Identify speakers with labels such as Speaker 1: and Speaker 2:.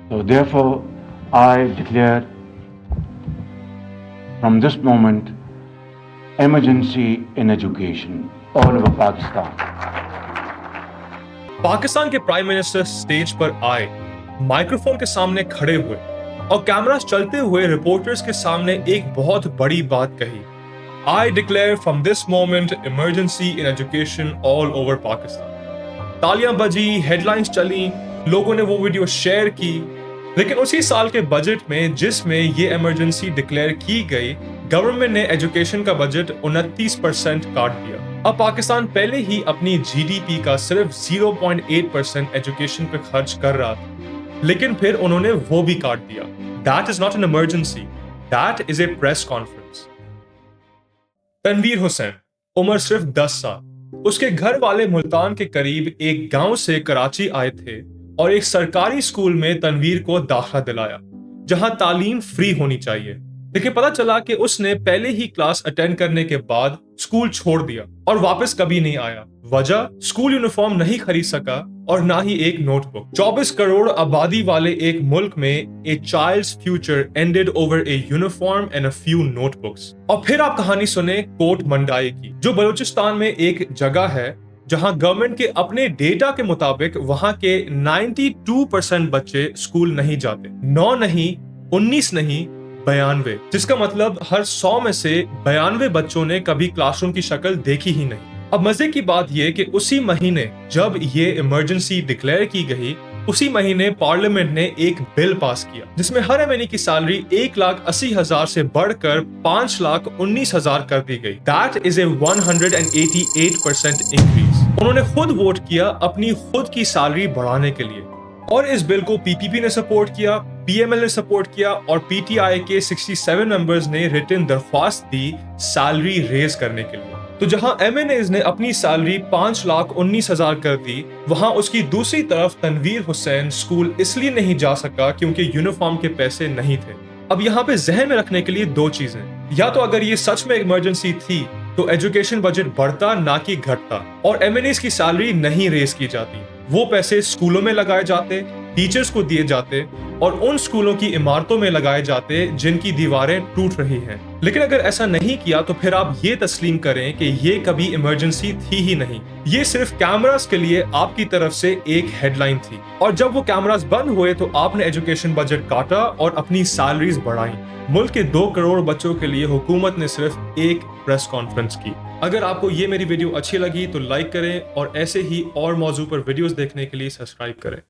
Speaker 1: So therefore, I declare from this moment emergency in education all over Pakistan.
Speaker 2: Pakistan के prime minister stage पर आए, microphone के सामने खड़े हुए और कैमरास चलते हुए रिपोर्टर्स के सामने एक बहुत बड़ी बात कही। I declare from this moment emergency in education all over Pakistan. तालियां बजी, हेडलाइंस चली, लोगों ने वो वीडियो शेयर की, लेकिन उसी साल के बजट में जिसमें ये इमरजेंसी डिक्लेयर की गई, गवर्नमेंट ने एजुकेशन का बजट 29% काट दिया। अब पाकिस्तान पहले ही अपनी जीडीपी का सिर्फ 0.8% एजुकेशन पे खर्च कर रहा था, लेकिन फिर उन्होंने वो भी काट दिया। That is not an emergency, that is a press conference. Tanveer Hussain, उम्र सिर्फ 10 साल, उसके घर वाले मुल्तान के करीब एक गांव से कराची आए थे और एक सरकारी स्कूल में तनवीर को दाखिला दिलाया, जहां तालीम फ्री होनी चाहिए। लेकिन पता चला कि उसने पहले ही क्लास अटेंड करने के बाद स्कूल छोड़ दिया और वापस कभी नहीं आया। वजह, स्कूल यूनिफॉर्म नहीं खरीद सका और ना ही एक नोटबुक। 24 करोड़ आबादी वाले एक मुल्क में a child's future ended over a uniform and a few notebooks. और फिर आप कहानी सुने कोट मंडाई की, जो बलूचिस्तान में एक जगह है जहां गवर्नमेंट के अपने डेटा के मुताबिक वहां के 92% बच्चे स्कूल नहीं जाते। 9 नहीं, 19 नहीं, 92, जिसका मतलब हर 100 में से 92 बच्चों ने कभी क्लासरूम की शक्ल देखी ही नहीं। अब मजे की बात यह कि उसी महीने जब ये इमरजेंसी डिक्लेयर की गई, उसी महीने पार्लियामेंट ने एक बिल पास किया जिसमें हर एमएनए की सैलरी 1,80,000 से बढ़कर 5,19,000 कर दी गई। That is a 188% increase. उन्होंने खुद वोट किया अपनी खुद की सैलरी बढ़ाने के लिए, और इस बिल को पीपीपी ने सपोर्ट किया, पीएमएल ने सपोर्ट किया और पीटीआई के 67 मेंबर्स ने रिटन दरख्वास्त दी सैलरी रेज करने के लिए। तो जहां एमएनएज ने अपनी सैलरी 5,19,000 कर दी, वहां उसकी दूसरी तरफ तनवीर हुसैन स्कूल इसलिए नहीं जा सका क्योंकि यूनिफॉर्म के पैसे नहीं थे। अब यहाँ पे जहन में रखने के लिए दो चीजें, या तो अगर ये सच में इमरजेंसी थी तो एजुकेशन बजट बढ़ता ना कि घटता, और एमएनएज की सैलरी नहीं रेज की जाती, वो पैसे स्कूलों में लगाए जाते, टीचर्स को दिए जाते और उन स्कूलों की इमारतों में लगाए जाते जिनकी दीवारें टूट रही हैं। लेकिन अगर ऐसा नहीं किया तो फिर आप ये तस्लीम करें कि ये कभी इमरजेंसी थी ही नहीं, ये सिर्फ कैमरास के लिए आपकी तरफ से एक हेडलाइन थी। और जब वो कैमरास बंद हुए तो आपने एजुकेशन बजट काटा और अपनी सैलरीज बढ़ाई। मुल्क के 2 करोड़ बच्चों के लिए हुकूमत ने सिर्फ एक प्रेस कॉन्फ्रेंस की। अगर आपको ये मेरी वीडियो अच्छी लगी तो लाइक करें और ऐसे ही और मौजू पर वीडियोस देखने के लिए सब्सक्राइब करें।